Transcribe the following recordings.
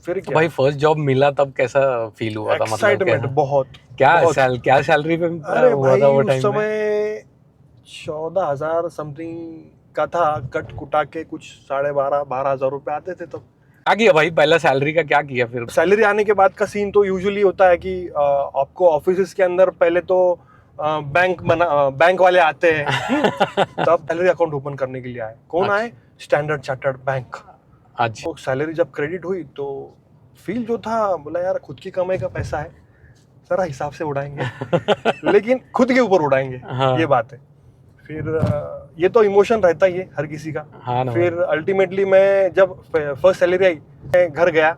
फिर तो क्या भाई फर्स्ट जॉब मिला तब कैसा फील हुआ था, मतलब एक्साइटमेंट कैसा? बहुत क्या बहुत। क्या सैलरी पे अरे हुआ था भाई वो उस टाइम में? समय 14,000 समथिंग का था, कट कुटा के कुछ 12,500 रुपए आते थे तब। क्या किया भाई, पहला सैलरी का क्या किया फिर? सैलरी आने के बाद का सीन तो यूजुअली होता है कि आपको ऑफिस के अंदर पहले तो बैंक वाले आते हैं। तब सैलरी अकाउंट ओपन करने के लिए आए। कौन आए? Standard chartered bank. अच्छा। तो सैलरी जब क्रेडिट हुई तो फील जो था, बोला यार खुद की कमाई का पैसा है, जरा हिसाब से उड़ाएंगे लेकिन खुद के ऊपर उड़ाएंगे। हाँ। ये बात है। फिर ये तो इमोशन रहता ही है हर किसी का। हाँ ना फिर अल्टीमेटली मैं जब फर्स्ट सैलरी आई, मैं घर गया,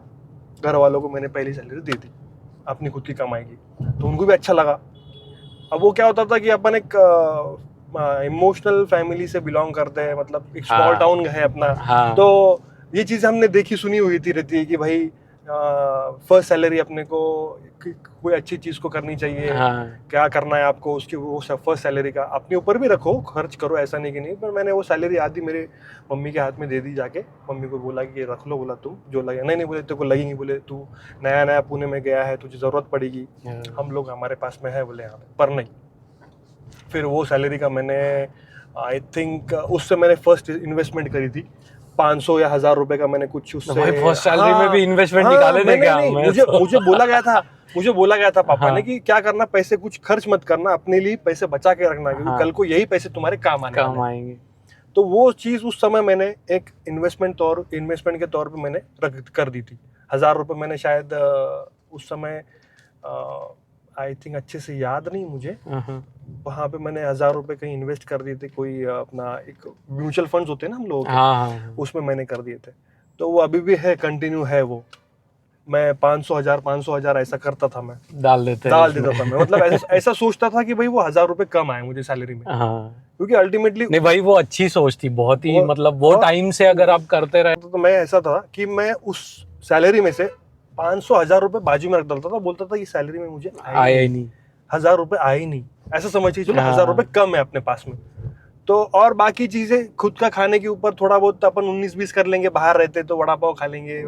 घर वालों को मैंने पहली सैलरी दे दी अपनी खुद की कमाई की, तो उनको भी अच्छा लगा। अब वो क्या होता था कि अपन एक इमोशनल फैमिली से बिलोंग करते हैं, मतलब एक स्मॉल हाँ। टाउन है अपना। हाँ। तो ये चीज़ हमने देखी सुनी हुई थी रहती है कि भाई फर्स्ट सैलरी अपने को कोई अच्छी चीज़ को करनी चाहिए। हाँ। क्या करना है आपको उसकी, वो फर्स्ट सैलरी का अपने ऊपर भी रखो, खर्च करो, ऐसा नहीं कि नहीं। पर मैंने वो सैलरी आधी मेरे मम्मी के हाथ में दे दी जाके। मम्मी को बोला कि ये रख लो, बोला तुम जो लगे। नहीं नहीं बोले तेरे को लगेंगी, बोले तू नया नया पुणे में गया है, तुझे ज़रूरत पड़ेगी, हम लोग हमारे पास में है, बोले यहाँ पर नहीं। फिर वो सैलरी का मैंने आई थिंक उससे मैंने फर्स्ट इन्वेस्टमेंट करी थी 500 या 1,000 रुपए का। मैंने कुछ उससे भाई फर्स्ट सैलरी में भी इन्वेस्टमेंट निकाले थे नहीं, क्या? नहीं, मैं मुझे तो मुझे बोला गया था, मुझे बोला गया था पापा हाँ। ने कि क्या करना, पैसे कुछ खर्च मत करना, अपने लिए पैसे बचा के रखना, क्योंकि हाँ। कल को यही पैसे तुम्हारे काम आने काम वाले हैं। आएंगे। तो वो चीज़ उस समय मैंने एक इन्वेस्टमेंट के तौर पे मैंने कर दी थी। 1,000 रुपए मैंने शायद उस समय आई थिंक अच्छे से याद नहीं मुझे, वहाँ पे मैंने 1,000 रुपए कहीं इन्वेस्ट कर दिए थे। कोई अपना एक म्यूचुअल फंड्स होते हैं ना हम लोगों के, हाँ। उसमें मैंने कर दिए थे। तो वो अभी भी है, कंटिन्यू है वो। मैं 500,000 ऐसा करता था, मैं डाल देता था मैं, मतलब ऐसा सोचता था कि भाई वो 1,000 रुपए कम आए मुझे सैलरी में, हाँ। क्योंकि अल्टीमेटली नहीं भाई वो अच्छी सोच थी बहुत ही, बहुत- मतलब वो और- टाइम से अगर आप करते रहे। तो मैं ऐसा था कि मैं उस सैलरी में से 500,000 रुपए बाजू में रख डालता था, बोलता था ये सैलरी में मुझे आया ही नहीं। 1,000 रुपए आए ही नहीं, ऐसा समझिए चलो हाँ। 1,000 रुपए कम है अपने पास में। तो और बाकी चीजें खुद का खाने के ऊपर थोड़ा बहुत अपन 19-20 कर लेंगे, बाहर रहते तो वड़ा पाव खा लेंगे,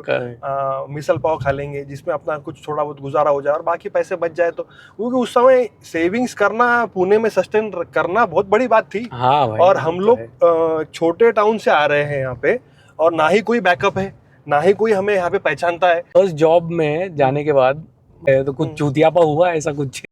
मिसल पाव खा लेंगे, जिसमें अपना कुछ थोड़ा बहुत गुजारा हो जाए और बाकी पैसे बच जाए। तो क्योंकि उस समय सेविंग्स करना, पुणे में सस्टेन करना बहुत बड़ी बात थी। हाँ भाई, और हम लोग छोटे टाउन से आ रहे हैं यहाँ पे, और ना ही कोई बैकअप है, ना ही कोई हमें यहाँ पे पहचानता है। फर्स्ट जॉब में जाने के बाद तो कुछ चूतियापा हुआ ऐसा कुछ?